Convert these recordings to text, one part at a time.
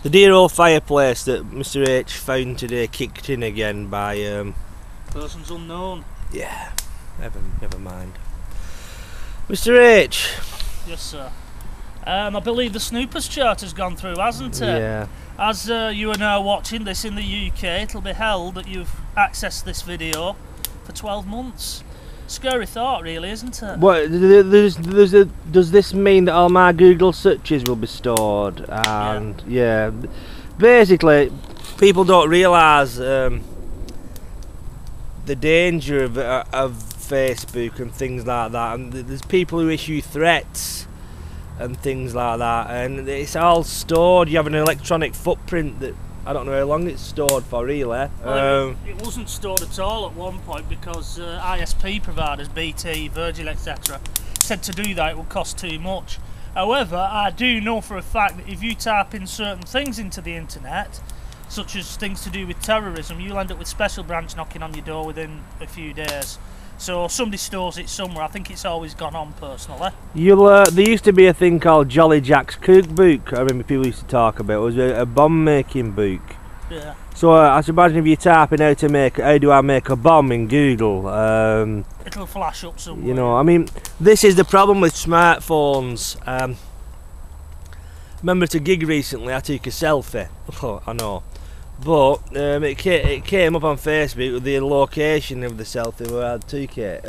The dear old fireplace that Mr H found today kicked in again by persons unknown. Yeah, never mind. Mr H. Yes, sir. I believe the Snooper's chart has gone through, hasn't it? Yeah. As you are now watching this in the UK, it'll be held that you've accessed this video for 12 months. Scary thought, really, isn't it? What does this mean that all my Google searches will be stored? And yeah, basically, people don't realise the danger of Facebook and things like that. And there's people who issue threats and things like that, and it's all stored. You have an electronic footprint that I don't know how long it's stored for, really. Well, it wasn't stored at all at one point because ISP providers, BT, Virgin, etc., said to do that it would cost too much. However, I do know for a fact that if you type in certain things into the internet, such as things to do with terrorism, you'll end up with special branch knocking on your door within a few days. So somebody stores it somewhere. I think it's always gone on personally. There used to be a thing called Jolly Jack's cookbook. I remember people used to talk about. It was a bomb making book. Yeah. So I should imagine if you're typing how do I make a bomb in Google, it'll flash up somewhere. You know, I mean, this is the problem with smartphones. Remember at a gig recently, I took a selfie. Oh, I know. But it came up on Facebook with the location of the selfie where I took it.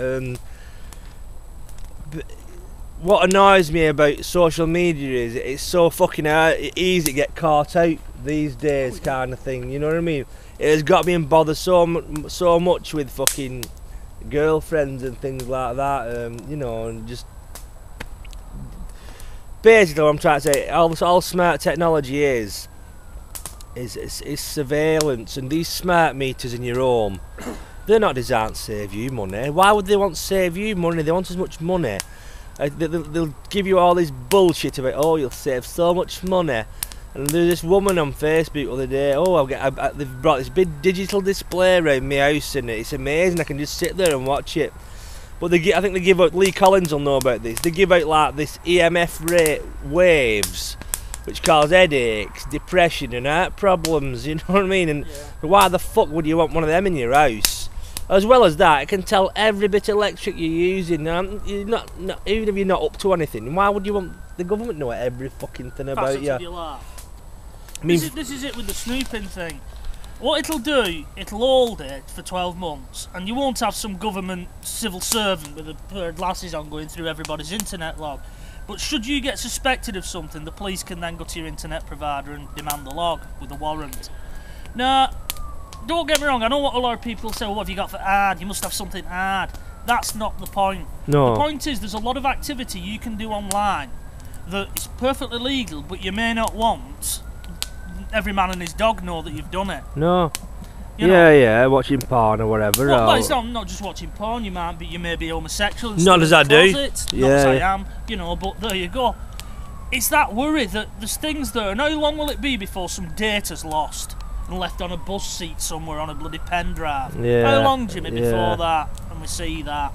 What annoys me about social media is it's so fucking easy to get caught out these days, kind of thing. You know what I mean? It has got me in bother so much with fucking girlfriends and things like that. You know, and just basically what I'm trying to say, all smart technology is surveillance, and these smart meters in your home, they're not designed to save you money. Why would they want to save you money? They want as much money. They'll give you all this bullshit about, oh, you'll save so much money. And there's this woman on Facebook the other day, they've brought this big digital display around my house and it's amazing, I can just sit there and watch it. But I think they give out, Lee Collins will know about this, they give out like this EMF waves which cause headaches, depression and heart problems, you know what I mean? And why the fuck would you want one of them in your house? As well as that, it can tell every bit of electric you're using. You're not even if you're not up to anything, why would you want the government to know every fucking thing about you? I mean, this is it with the snooping thing. What it'll do, it'll hold it for 12 months, and you won't have some government civil servant with a pair of glasses on going through everybody's internet log. But should you get suspected of something, the police can then go to your internet provider and demand the log with a warrant. Now, don't get me wrong, I know what a lot of people say, well, what have you got for ad? You must have something ad. That's not the point. No. The point is there's a lot of activity you can do online that is perfectly legal, but you may not want every man and his dog know that you've done it. No. You know? Yeah, watching porn or whatever. Well, it's not just watching porn. You may be homosexual. Not as I do. Not as I am. You know, but there you go. It's that worry that there's things there, and how long will it be before some data's lost and left on a bus seat somewhere on a bloody pen drive? Yeah. How long, Jimmy, before that? And we see that.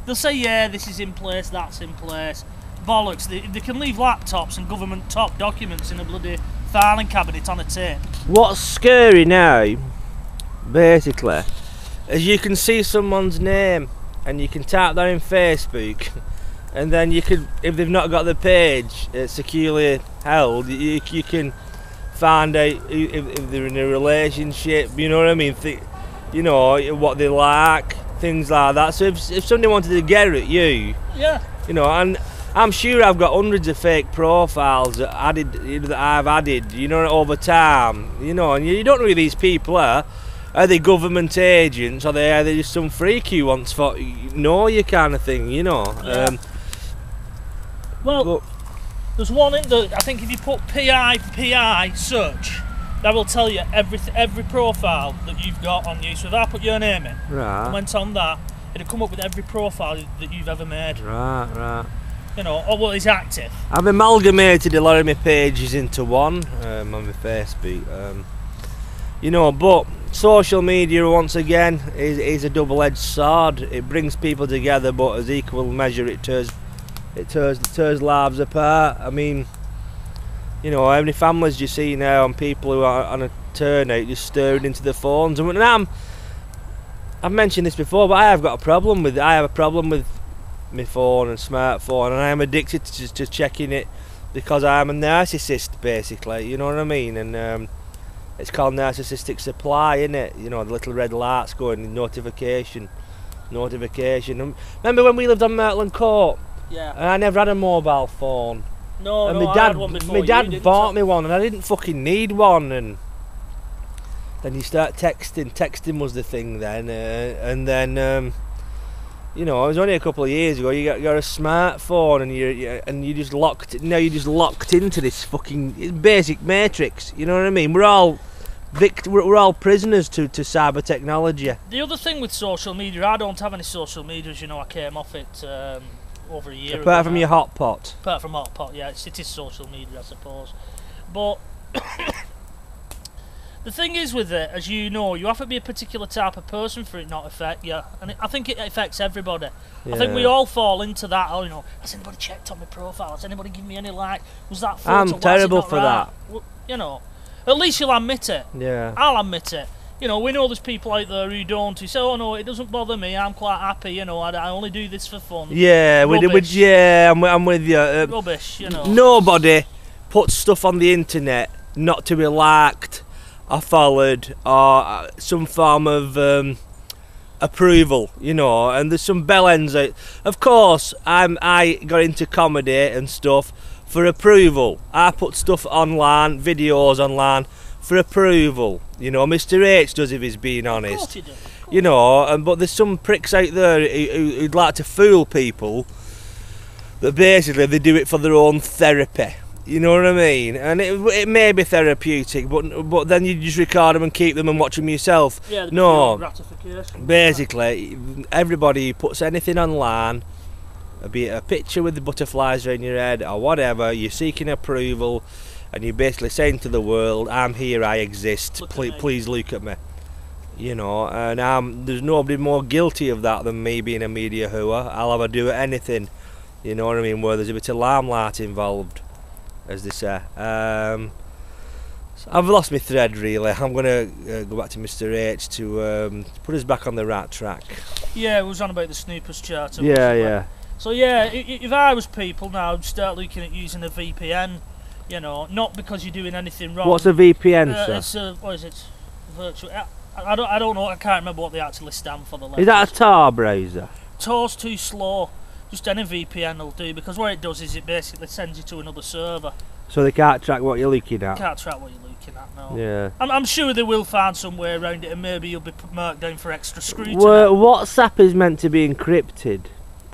They'll say, yeah, this is in place, that's in place. Bollocks. They can leave laptops and government top documents in a bloody filing cabinet on a tape. What's scary now, basically, is you can see someone's name and you can type that in Facebook, and then you could, if they've not got the page securely held, you can find out if they're in a relationship, you know what I mean, you know, what they like, things like that. So if somebody wanted to get at you, you know, and I'm sure I've got hundreds of fake profiles that I've added, you know, over time, you know, and you don't know who these people are. Are they government agents? Are they just some freak who wants to know you kind of thing, you know? Yeah. Well, there's one in the, I think if you put PI search, that will tell you every profile that you've got on you. So if I put your name in, and went on that, it'll come up with every profile that you've ever made. Right. You know, or what is active. I've amalgamated a lot of my pages into one on my Facebook. You know, but social media once again is a double-edged sword. It brings people together, but as equal measure it tears lives apart. I mean, You know, how many families do you see now and people who are on a turnout just staring into their phones? And I've mentioned this before, but I have a problem with my phone and smartphone, and I am addicted to checking it because I'm a narcissist, basically. You know what I mean? And it's called narcissistic supply, isn't it? You know, the little red lights going, notification. Remember when we lived on Myrtland Court? Yeah. And I never had a mobile phone. No, and I had one before. My dad bought me one, and I didn't fucking need one. And then you start texting. Texting was the thing then, and then you know, it was only a couple of years ago. You got a smartphone, and you just locked. Now you're just locked into this fucking basic matrix. You know what I mean? We're all prisoners to cyber technology. The other thing with social media, I don't have any social media. As you know, I came off it over a year ago. Apart from your hot pot. Apart from hot pot, yeah, it is social media, I suppose. But the thing is with it, as you know, you have to be a particular type of person for it not to affect you, and I think it affects everybody. Yeah. I think we all fall into that. Oh, you know, has anybody checked on my profile? Has anybody given me any like? Was that photo? I'm terrible for that. Well, you know, at least you'll admit it. Yeah. I'll admit it. You know, we know there's people out there who don't, who say, oh no, it doesn't bother me, I'm quite happy, you know, I only do this for fun. Yeah, I'm with you. Rubbish, you know. Nobody puts stuff on the internet not to be liked or followed or some form of approval, you know, and there's some bellends out. Of course, I got into comedy and stuff for approval. I put stuff online, videos online, for approval, you know. Mr. H does, if he's being honest. Of course he does. You know, but there's some pricks out there who'd like to fool people that basically they do it for their own therapy. You know what I mean? And it may be therapeutic, but then you just record them and keep them and watch them yourself. Yeah, no, gratification. Basically, everybody who puts anything online, be it a picture with the butterflies around your head or whatever, you're seeking approval. And you're basically saying to the world, I'm here, I exist, please look at me. You know, and there's nobody more guilty of that than me being a media hooer. I'll have a do at anything, you know what I mean, where there's a bit of limelight involved, as they say. So I've lost my thread, really. I'm going to go back to Mr. H to put us back on the right track. Yeah, it was on about the Snoopers charter. Yeah. So yeah, if I was people now, I'd start looking at using a VPN. You know, not because you're doing anything wrong. What's a VPN, sir? It's what is it? Virtual. I don't know. I can't remember what they actually stand for. Is that a Tor browser? Tor's too slow. Just any VPN will do, because what it does is it basically sends you to another server. So they can't track what you're looking at. Can't track what you're looking at. No. Yeah. I'm sure they will find some way around it, and maybe you'll be marked down for extra scrutiny. Well, WhatsApp is meant to be encrypted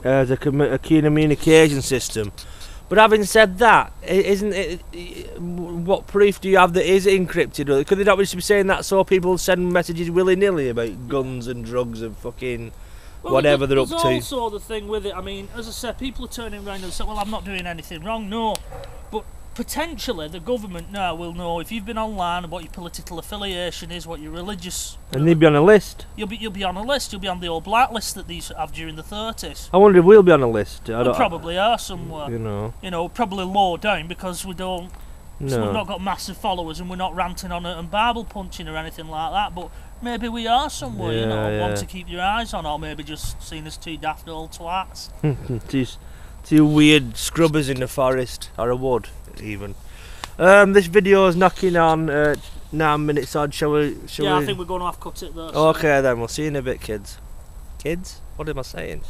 as a communication system. But having said that, isn't it? What proof do you have that it is encrypted? Could they not just be saying that so people send messages willy-nilly about guns and drugs and fucking whatever they're up to? There's also the thing with it. I mean, as I said, people are turning around and saying, "Well, I'm not doing anything wrong." No, but potentially the government now will know if you've been online and what your political affiliation is, what your religious. And they'd be on a list. You'll be on a list. You'll be on the old blacklist that these have during the 30s. I wonder if we'll be on a list. We probably are somewhere. You know, probably low down because we don't. No. So we've not got massive followers and we're not ranting on it and Bible punching or anything like that. But maybe we are somewhere. One to keep your eyes on, or maybe just seen as two daft old twats. two weird scrubbers in the forest or a wood. Even this video is knocking on 9 minutes odd. Shall we? I think we're going to have cut it there. Okay, then we'll see you in a bit, kids. What am I saying?